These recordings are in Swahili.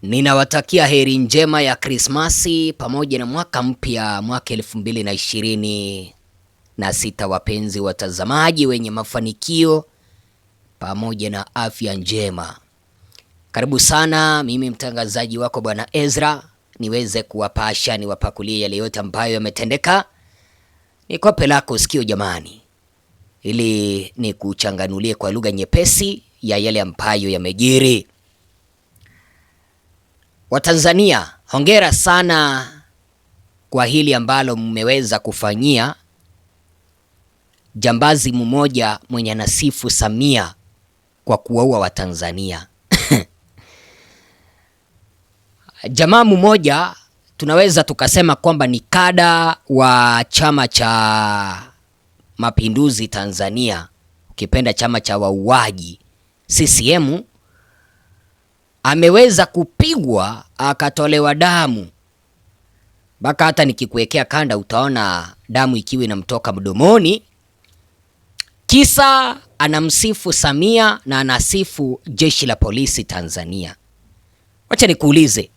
Ninawatakia heri njema ya Krismasi pamoja na mwaka mpya, mwaka 2026, wapenzi watazamaji wenye mafanikio pamoja na afya njema. Karibu sana, mimi mtangazaji wako Bwana Ezra, niweze kuwapasha, niwapakulie yale yote ambayo yametendeka. Nikope lako sikio jamani, ili nikuchanganulie kwa lugha nyepesi ya yale ambayo yamejiri. Watanzania, hongera sana kwa hili ambalo mmeweza kufanyia jambazi mmoja mwenye anasifu Samia kwa kuwaua Watanzania. Jamaa mmoja tunaweza tukasema kwamba ni kada wa Chama cha Mapinduzi Tanzania, ukipenda chama cha wauaji CCM, ameweza kupigwa akatolewa damu, mpaka hata nikikuwekea kanda utaona damu ikiwa inamtoka mdomoni. Kisa anamsifu Samia na anasifu jeshi la polisi Tanzania. Wacha nikuulize,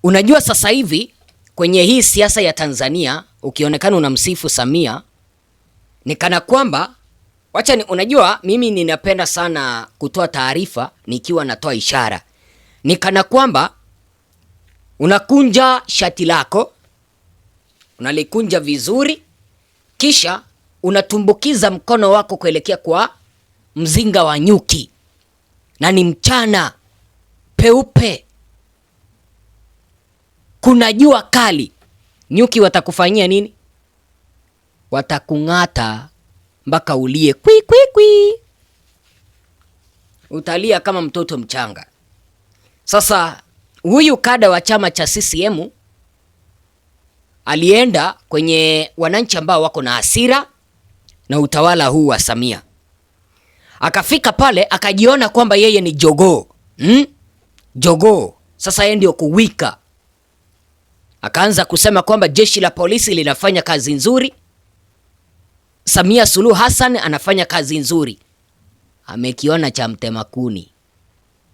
unajua sasa hivi kwenye hii siasa ya Tanzania ukionekana unamsifu Samia ni kana kwamba unajua mimi ninapenda sana kutoa taarifa nikiwa natoa ishara. Ni kana kwamba unakunja shati lako, unalikunja vizuri, kisha unatumbukiza mkono wako kuelekea kwa mzinga wa nyuki, na ni mchana peupe, kuna jua kali. Nyuki watakufanyia nini? Watakung'ata mpaka ulie kwi kwi kwi, utalia kama mtoto mchanga. Sasa huyu kada wa chama cha CCM alienda kwenye wananchi ambao wako na hasira na utawala huu wa Samia. Akafika pale akajiona kwamba yeye ni jogoo. Jogoo. Sasa yeye ndio kuwika. Akaanza kusema kwamba jeshi la polisi linafanya kazi nzuri, Samia Suluhu Hassan anafanya kazi nzuri. Amekiona cha mtemakuni,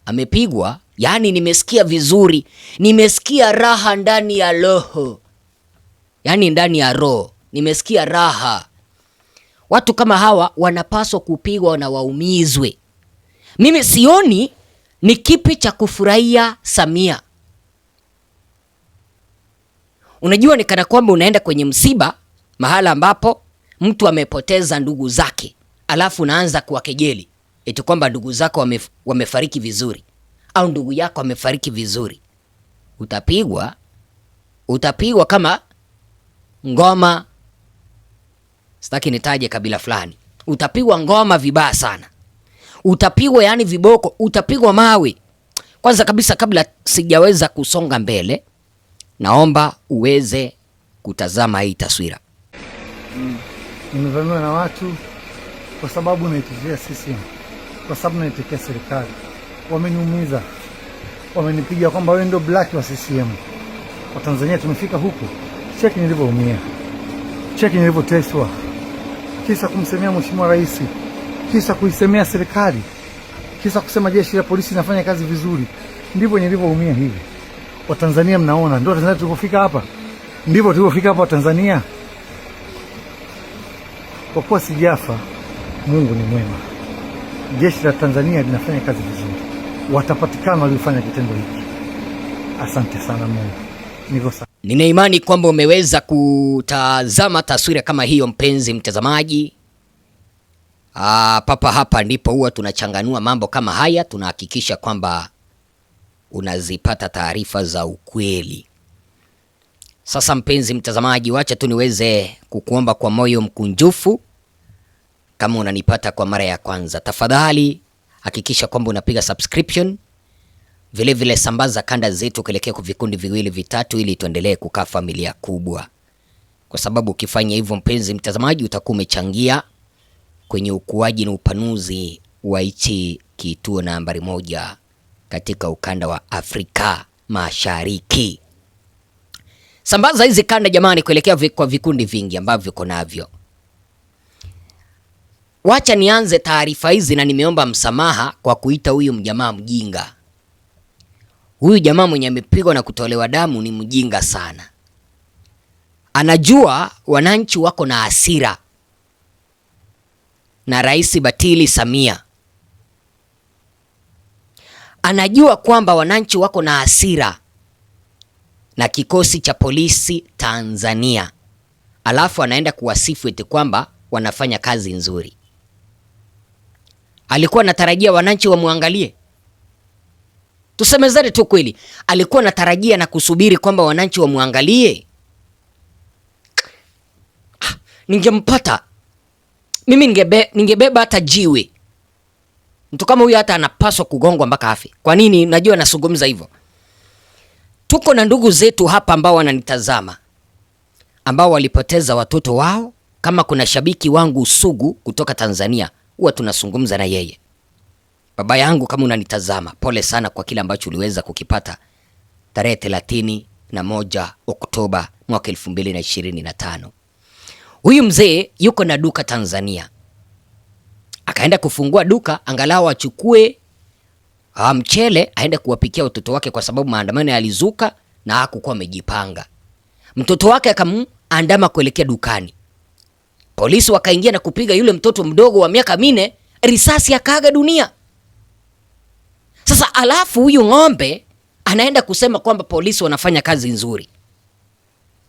amepigwa. Yani nimesikia vizuri, nimesikia raha ndani ya roho, yani ndani ya roho nimesikia raha. Watu kama hawa wanapaswa kupigwa na waumizwe. Mimi sioni ni kipi cha kufurahia Samia. Unajua ni kana kwamba unaenda kwenye msiba, mahala ambapo mtu amepoteza ndugu zake, alafu unaanza kuwakejeli eti kwamba ndugu zako wamefariki vizuri, au ndugu yako amefariki vizuri. Utapigwa kama ngoma. Sitaki nitaje kabila fulani. Utapigwa ngoma vibaya sana. Utapigwa yani viboko, utapigwa mawe. Kwanza kabisa, kabla sijaweza kusonga mbele, naomba uweze kutazama hii taswira. Nimevamiwa na watu kwa sababu naitetea CCM, kwa sababu naitetea serikali. Wameniumiza, wamenipiga kwamba wewe ndio black wa CCM. Kwa Tanzania tumefika huku, cheki nilivyoumia, cheki nilivyoteswa, kisa kumsemea Mheshimiwa Rais, kisa kuisemea serikali, kisa kusema jeshi la polisi linafanya kazi vizuri. Ndivyo nilivyoumia hivi. Watanzania mnaona, ndio Tanzania tulipofika hapa, ndivyo tulipofika hapa Tanzania. Kwa kuwa sijafa, Mungu ni mwema. Jeshi la Tanzania linafanya kazi vizuri, watapatikana waliofanya kitendo hiki. Asante sana Mungu. Nina imani kwamba umeweza kutazama taswira kama hiyo, mpenzi mtazamaji. Papa hapa ndipo huwa tunachanganua mambo kama haya, tunahakikisha kwamba unazipata taarifa za ukweli. Sasa mpenzi mtazamaji, wacha tu niweze kukuomba kwa moyo mkunjufu, kama unanipata kwa mara ya kwanza, tafadhali hakikisha kwamba unapiga subscription. Vile vile sambaza kanda zetu kuelekea kwa vikundi viwili vitatu, ili tuendelee kukaa familia kubwa. Kwa sababu ukifanya hivyo, mpenzi mtazamaji, utakuwa umechangia kwenye ukuaji na upanuzi wa hichi kituo nambari 1 katika ukanda wa Afrika Mashariki. Sambaza hizi kanda jamani, kuelekea kwa vikundi vingi ambavyo uko navyo. Wacha nianze taarifa hizi, na nimeomba msamaha kwa kuita huyu mjamaa mjinga. Huyu jamaa mwenye amepigwa na kutolewa damu ni mjinga sana. Anajua wananchi wako na hasira na Rais Batili Samia. Anajua kwamba wananchi wako na hasira na kikosi cha polisi Tanzania. Alafu anaenda kuwasifu eti kwamba wanafanya kazi nzuri. Alikuwa anatarajia wananchi wamwangalie? Tusemezane tu kweli, alikuwa anatarajia na kusubiri kwamba wananchi wamwangalie? Ningempata mimi, ningebeba hata jiwe. Mtu kama huyu hata anapaswa kugongwa mpaka afi. Kwa nini najua nasungumza hivyo? Tuko na ndugu zetu hapa ambao wananitazama, ambao walipoteza watoto wao. Kama kuna shabiki wangu sugu kutoka Tanzania, huwa tunazungumza na yeye. Baba yangu, kama unanitazama, pole sana kwa kile ambacho uliweza kukipata tarehe 31 Oktoba mwaka 2025. Huyu mzee yuko na duka Tanzania. Akaenda kufungua duka angalau achukue mchele aende kuwapikia watoto wake, kwa sababu maandamano yalizuka na hakukuwa amejipanga. Mtoto wake akamuandama kuelekea dukani. Polisi wakaingia na kupiga yule mtoto mdogo wa miaka 4 risasi, akaaga dunia. Sasa alafu huyu ng'ombe anaenda kusema kwamba polisi wanafanya kazi nzuri.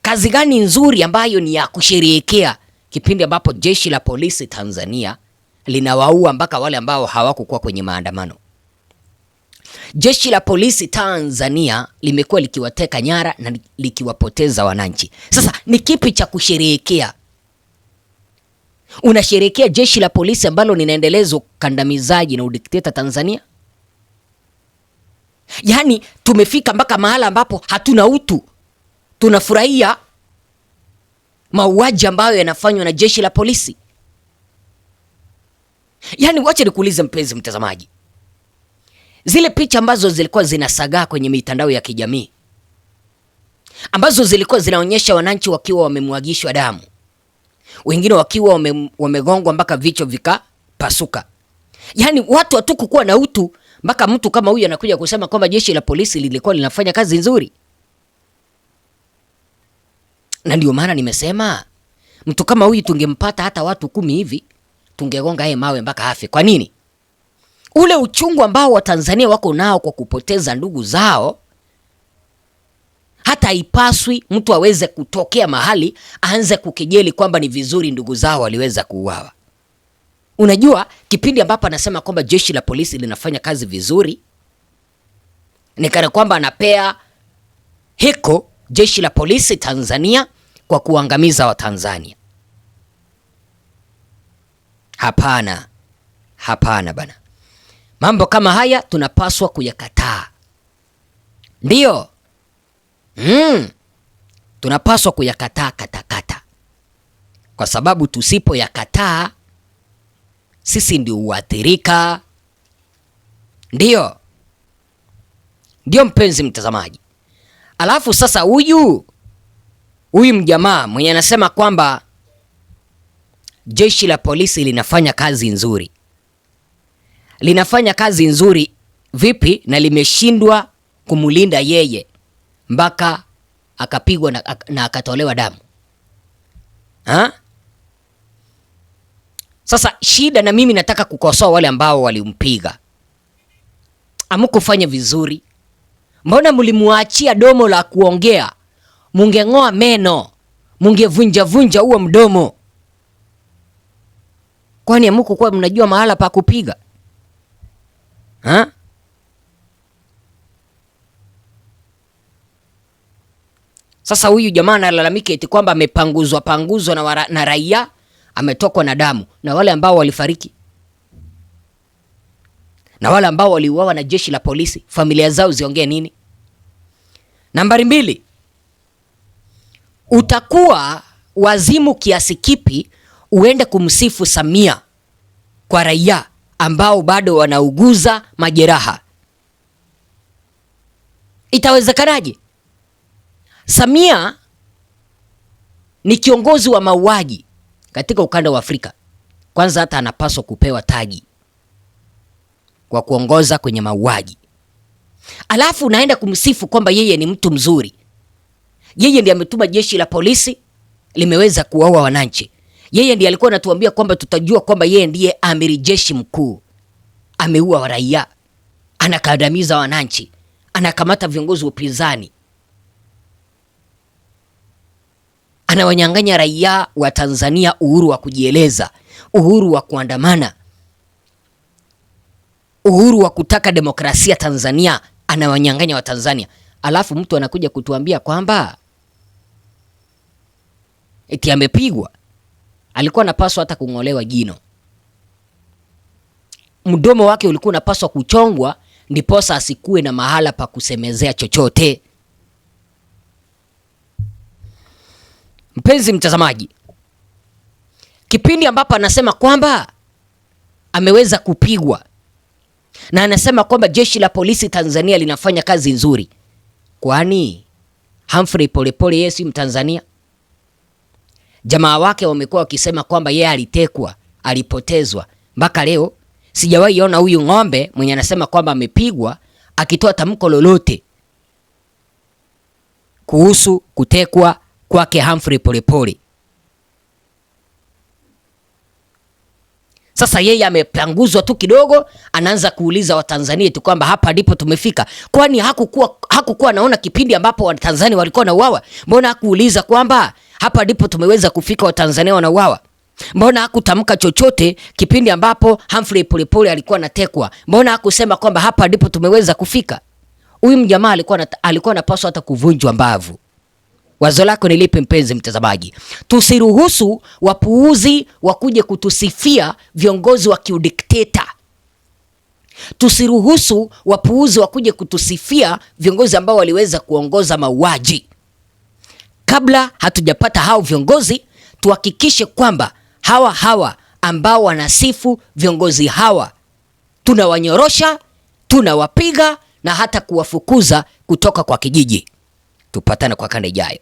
Kazi gani nzuri ambayo ni ya kusherehekea kipindi ambapo jeshi la polisi Tanzania linawaua mpaka wale ambao hawakukuwa kwenye maandamano? Jeshi la polisi Tanzania limekuwa likiwateka nyara na likiwapoteza wananchi. Sasa ni kipi cha kusherehekea? Unasherehekea jeshi la polisi ambalo linaendeleza ukandamizaji na udikteta Tanzania? Yaani tumefika mpaka mahala ambapo hatuna utu. Tunafurahia mauaji ambayo yanafanywa na jeshi la polisi. Yaani wacha nikuulize mpenzi mtazamaji, zile picha ambazo zilikuwa zinasagaa kwenye mitandao ya kijamii, ambazo zilikuwa zinaonyesha wananchi wakiwa wamemwagishwa damu, wengine wakiwa wamegongwa mpaka vichwa vikapasuka. Yaani watu hatukukuwa na utu mpaka mtu kama huyu anakuja kusema kwamba jeshi la polisi lilikuwa linafanya kazi nzuri. Na ndio maana nimesema mtu kama huyu tungempata hata watu 10 hivi, tungegonga yeye mawe mpaka afe. Kwa nini? Ule uchungu ambao Watanzania wako nao kwa kupoteza ndugu zao, hata ipaswi mtu aweze kutokea mahali aanze kukejeli kwamba ni vizuri ndugu zao waliweza kuuawa. Unajua, kipindi ambapo anasema kwamba jeshi la polisi linafanya kazi vizuri, ni kana kwamba anapea heko jeshi la polisi Tanzania kwa kuangamiza Watanzania. Hapana, hapana bana. Mambo kama haya tunapaswa kuyakataa. Ndio. Tunapaswa kuyakataa katakata. Kwa sababu tusipoyakataa sisi ndio huathirika. Ndio. Ndio mpenzi mtazamaji. Alafu sasa huyu mjamaa mwenye anasema kwamba jeshi la polisi linafanya kazi nzuri. Linafanya kazi nzuri vipi na limeshindwa kumulinda yeye mpaka akapigwa na akatolewa damu? Ha? Sasa shida, na mimi nataka kukosoa wale ambao walimpiga. Hamkufanya vizuri. Mbona mlimuachia domo la kuongea? Mungeng'oa meno, mungevunja huo mdomo. Kwani hamkukuwa mnajua mahala pa kupiga? Ha? Sasa huyu jamaa analalamika eti kwamba amepanguzwa na raia, ametokwa na damu, na wale ambao walifariki na wale ambao waliuawa na jeshi la polisi, familia zao ziongee nini? Nambari 2, utakuwa wazimu kiasi kipi uende kumsifu Samia kwa raia ambao bado wanauguza majeraha? Itawezekanaje? Samia ni kiongozi wa mauaji katika ukanda wa Afrika. Kwanza hata anapaswa kupewa taji kwa kuongoza kwenye mauaji. alafu unaenda kumsifu kwamba yeye ni mtu mzuri. Yeye ndiye ametuma jeshi la polisi limeweza kuwaua wananchi. Yeye ndiye alikuwa anatuambia kwamba tutajua kwamba yeye ndiye amiri jeshi mkuu. Ameua raia, anakandamiza wananchi, anakamata viongozi wa upinzani, anawanyang'anya raia wa Tanzania uhuru wa kujieleza, uhuru wa kuandamana, uhuru wa kutaka demokrasia Tanzania, anawanyang'anya wa Tanzania. Alafu mtu anakuja kutuambia kwamba eti amepigwa. Alikuwa anapaswa hata kung'olewa jino. Mdomo wake ulikuwa unapaswa kuchongwa ndiposa asikuwe na mahala pa kusemezea chochote. Mpenzi mtazamaji, kipindi ambapo anasema kwamba ameweza kupigwa na anasema kwamba jeshi la polisi Tanzania linafanya kazi nzuri, kwani Humphrey Polepole yeye si Mtanzania? Jamaa wake wamekuwa wakisema kwamba yeye alitekwa, alipotezwa. Mpaka leo sijawahi ona huyu ng'ombe mwenye anasema kwamba amepigwa akitoa tamko lolote kuhusu kutekwa kwake Humphrey Polepole. Sasa yeye amepanguzwa tu kidogo, anaanza kuuliza Watanzania tu kwamba hapa ndipo tumefika. Kwani hakukuwa anaona kipindi ambapo Watanzania walikuwa wanauawa? Mbona hakuuliza kwamba hapa ndipo tumeweza kufika, Watanzania wanauawa? Mbona hakutamka chochote kipindi ambapo Humphrey Polepole alikuwa anatekwa? Mbona hakusema kwamba hapa ndipo tumeweza kufika? Huyu mjamaa alikuwa anapaswa hata kuvunjwa mbavu. Wazo lako ni lipi mpenzi mtazamaji? Tusiruhusu wapuuzi wakuje kutusifia viongozi wa kiudikteta. Tusiruhusu wapuuzi wakuje kutusifia viongozi ambao waliweza kuongoza mauaji. Kabla hatujapata hao viongozi, tuhakikishe kwamba hawa ambao wanasifu viongozi hawa tunawanyorosha, tunawapiga na hata kuwafukuza kutoka kwa kijiji. Tupatane kwa kanda ijayo.